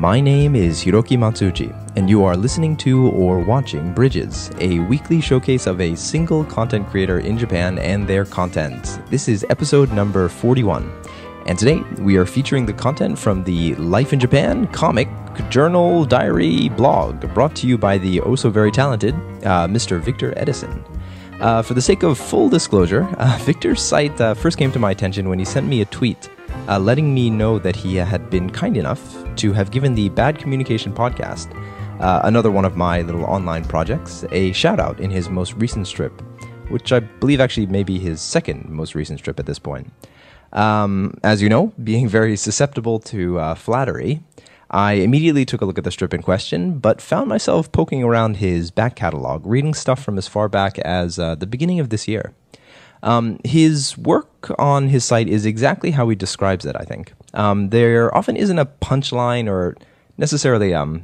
My name is Hiroki Matsuuchi, and you are listening to or watching Bridges, a weekly showcase of a single content creator in Japan and their content. This is episode number 41, and today we are featuring the content from the Life in Japan comic, journal, diary, blog, brought to you by the oh so very talented Mr. Victor Edison. For the sake of full disclosure, Victor's site first came to my attention when he sent me a tweet letting me know that he had been kind enough to have given the Bad Communication podcast, another one of my little online projects, a shout out in his most recent strip, which I believe actually may be his second most recent strip at this point. As you know, being very susceptible to flattery, I immediately took a look at the strip in question, but found myself poking around his back catalog, reading stuff from as far back as the beginning of this year. His work on his site is exactly how he describes it, I think. There often isn't a punchline or necessarily a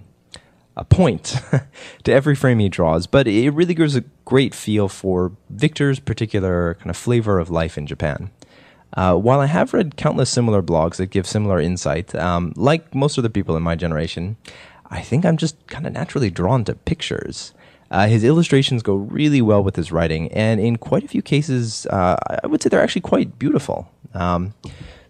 point to every frame he draws, but it really gives a great feel for Victor's particular kind of flavor of life in Japan. While I have read countless similar blogs that give similar insight, like most of the people in my generation, I think I'm just kind of naturally drawn to pictures. His illustrations go really well with his writing, and in quite a few cases, I would say they're actually quite beautiful.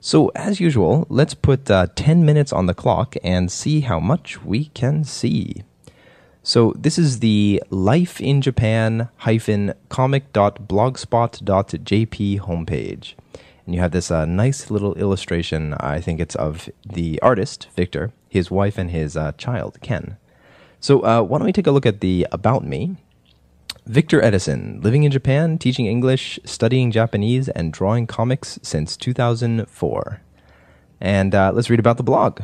So, as usual, let's put 10 minutes on the clock and see how much we can see. So, this is the Life in Japan-comic.blogspot.jp homepage. And you have this nice little illustration, I think it's of the artist, Victor, his wife, and his child, Ken. So why don't we take a look at the About Me. Victor Edison, living in Japan, teaching English, studying Japanese, and drawing comics since 2004. And let's read about the blog.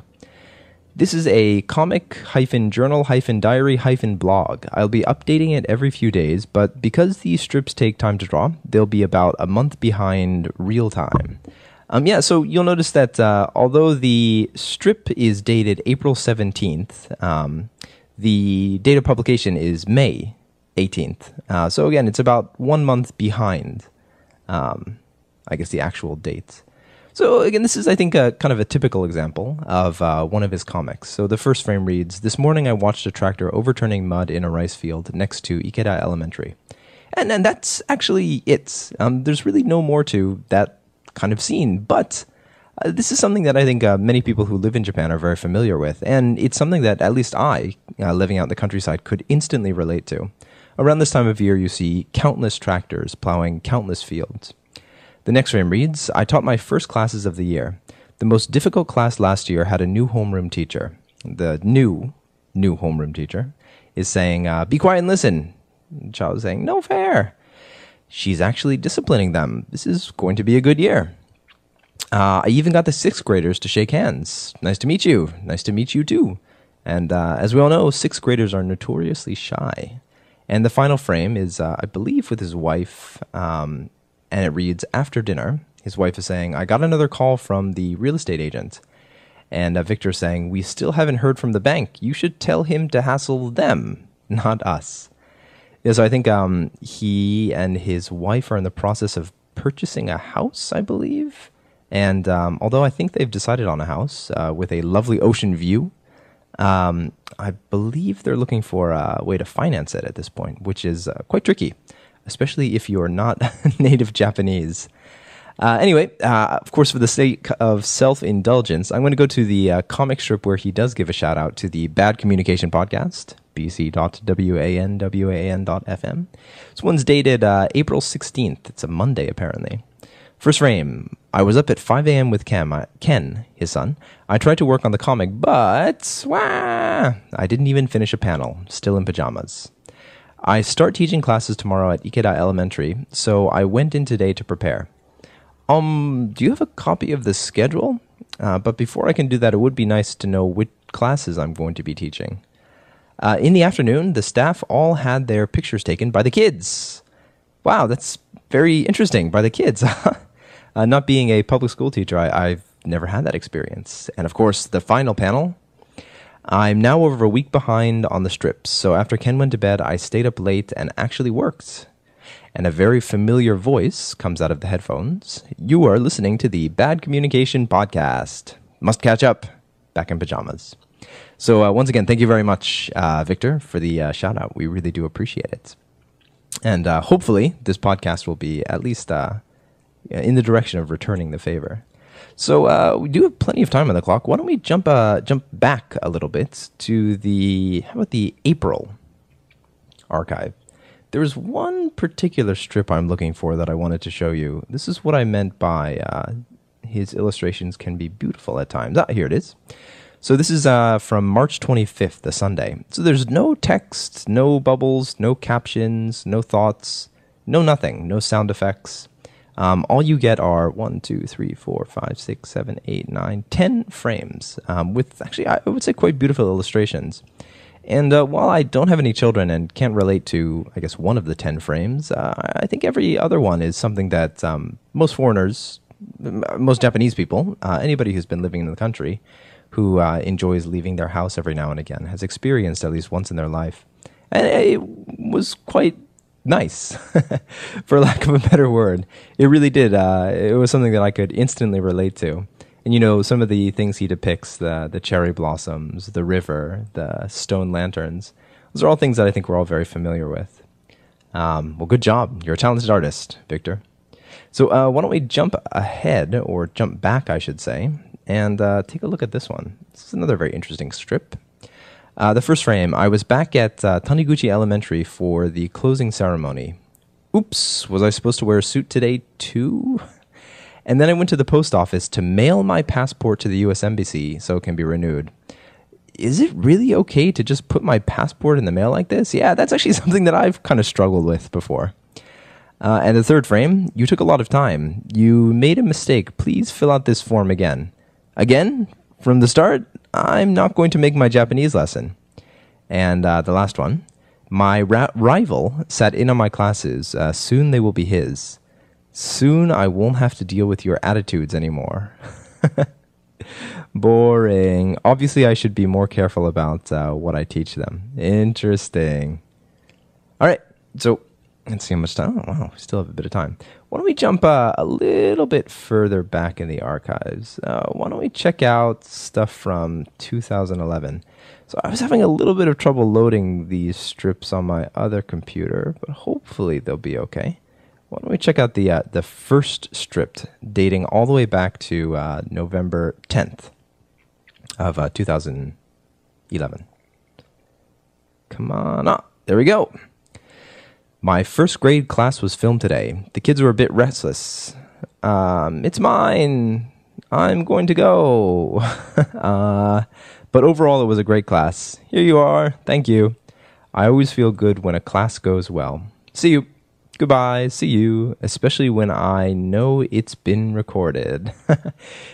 This is a comic-journal-diary-blog. I'll be updating it every few days, but because these strips take time to draw, they'll be about a month behind real time. So you'll notice that although the strip is dated April 17th, the date of publication is May 18th. So again, it's about 1 month behind, I guess, the actual date. So again, this is, I think, kind of a typical example of one of his comics. So the first frame reads, "This morning I watched a tractor overturning mud in a rice field next to Ikeda Elementary." And that's actually it. There's really no more to that kind of scene, but this is something that I think many people who live in Japan are very familiar with, and it's something that at least I, living out in the countryside, could instantly relate to. Around this time of year, you see countless tractors plowing countless fields. The next frame reads, "I taught my first classes of the year. The most difficult class last year had a new homeroom teacher." The new homeroom teacher is saying, "Be quiet and listen." The child is saying, "No fair." She's actually disciplining them. This is going to be a good year. I even got the 6th graders to shake hands. "Nice to meet you." "Nice to meet you too." And as we all know, 6th graders are notoriously shy. And the final frame is, I believe, with his wife, and it reads, "After dinner," his wife is saying, "I got another call from the real estate agent." And Victor is saying, "We still haven't heard from the bank. You should tell him to hassle them, not us." Yeah, so I think he and his wife are in the process of purchasing a house, I believe. And although I think they've decided on a house with a lovely ocean view, I believe they're looking for a way to finance it at this point, which is quite tricky, especially if you are not native Japanese. Anyway, of course, for the sake of self-indulgence, I'm going to go to the comic strip where he does give a shout-out to the Bad Communication podcast, bc.wanwan.fm. This one's dated April 16th. It's a Monday, apparently. First frame, "I was up at 5 a.m. with Ken, his son. I tried to work on the comic, but I didn't even finish a panel, still in pajamas. I start teaching classes tomorrow at Ikeda Elementary, so I went in today to prepare. Do you have a copy of the schedule? But before I can do that, it would be nice to know which classes I'm going to be teaching. In the afternoon, the staff all had their pictures taken by the kids." Wow, that's very interesting, by the kids. Not being a public school teacher, I've never had that experience. And of course, the final panel. "I'm now over a week behind on the strips, so after Ken went to bed, I stayed up late and actually worked." And a very familiar voice comes out of the headphones. "You are listening to the Bad Communication podcast. Must catch up. Back in pajamas." So once again, thank you very much, Victor, for the shout out. We really do appreciate it. And hopefully this podcast will be at least in the direction of returning the favor. So we do have plenty of time on the clock. Why don't we jump back a little bit to how about the April archive? There was one particular strip I'm looking for that I wanted to show you. This is what I meant by his illustrations can be beautiful at times. Here it is. So this is from March 25th, the Sunday. So there's no text, no bubbles, no captions, no thoughts, no nothing, no sound effects. All you get are 1, 2, 3, 4, 5, 6, 7, 8, 9, 10 frames with actually, I would say, quite beautiful illustrations. And while I don't have any children and can't relate to, I guess, one of the 10 frames, I think every other one is something that most foreigners, most Japanese people, anybody who's been living in the country who enjoys leaving their house every now and again has experienced at least once in their life. And it was quite nice, for lack of a better word. It really did. It was something that I could instantly relate to. And, you know, some of the things he depicts, the cherry blossoms, the river, the stone lanterns, those are all things that I think we're all very familiar with. Well, good job. You're a talented artist, Victor. So why don't we jump ahead, or jump back, I should say, and take a look at this one. This is another very interesting strip. The first frame, I was back at Taniguchi Elementary for the closing ceremony. Oops, was I supposed to wear a suit today too? And then I went to the post office to mail my passport to the U.S. Embassy so it can be renewed. Is it really okay to just put my passport in the mail like this? Yeah, that's actually something that I've kind of struggled with before. And the third frame, you took a lot of time. You made a mistake. Please fill out this form again. Again? From the start? I'm not going to make my Japanese lesson. And the last one, my rival sat in on my classes. Soon they will be his. Soon I won't have to deal with your attitudes anymore. Boring. Obviously, I should be more careful about what I teach them. Interesting. All right, so let's see how much time. Oh, wow, we still have a bit of time. Why don't we jump a little bit further back in the archives? Why don't we check out stuff from 2011? So I was having a little bit of trouble loading these strips on my other computer, but hopefully they'll be okay. Why don't we check out the first strip dating all the way back to November 10th of 2011. Come on up. There we go. My first grade class was filmed today. The kids were a bit restless. It's mine. I'm going to go. But overall, it was a great class. Here you are. Thank you. I always feel good when a class goes well. See you. Goodbye, see you, especially when I know it's been recorded.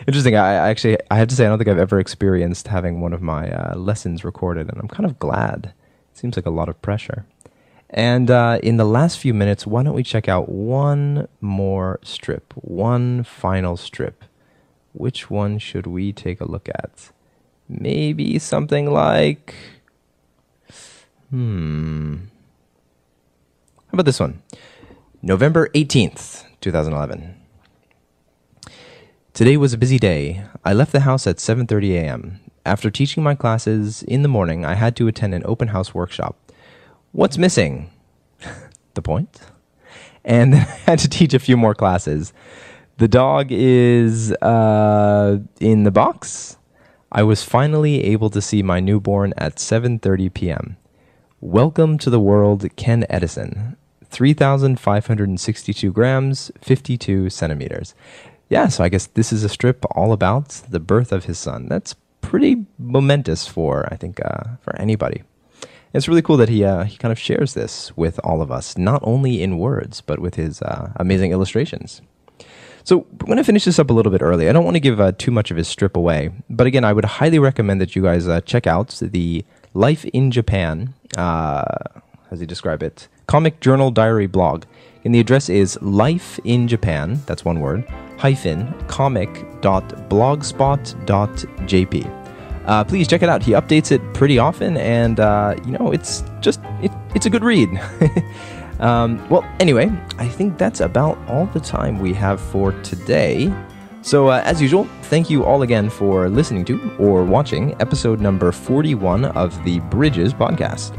Interesting. I have to say, I don't think I've ever experienced having one of my lessons recorded, and I'm kind of glad. It seems like a lot of pressure. And in the last few minutes, why don't we check out one more strip, one final strip. Which one should we take a look at? Maybe something like... How about this one? November 18th, 2011. Today was a busy day. I left the house at 7:30 a.m. After teaching my classes in the morning, I had to attend an open house workshop. What's missing? The point. And then I had to teach a few more classes. The dog is in the box. I was finally able to see my newborn at 7:30 p.m. Welcome to the world, Ken Edison. 3,562 grams, 52 centimeters. Yeah, so I guess this is a strip all about the birth of his son. That's pretty momentous for, I think, for anybody. It's really cool that he kind of shares this with all of us, not only in words, but with his amazing illustrations. So we're going to finish this up a little bit early. I don't want to give too much of his strip away. But again, I would highly recommend that you guys check out the Life in Japan, as he describe it, comic journal diary blog. And the address is lifeinjapan, that's one word, -comic.blogspot.jp. Please check it out. He updates it pretty often, and it's a good read. Well, anyway, I think that's about all the time we have for today. So, as usual, thank you all again for listening to or watching episode number 41 of the Bridges podcast.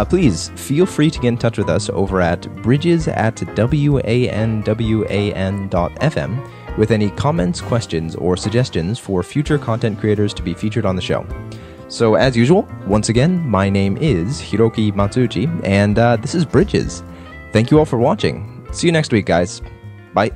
Please feel free to get in touch with us over at bridges@wanwan.fm with any comments, questions, or suggestions for future content creators to be featured on the show. So, as usual, once again, my name is Hiroki Matsuuchi, and this is Bridges. Thank you all for watching. See you next week, guys. Bye.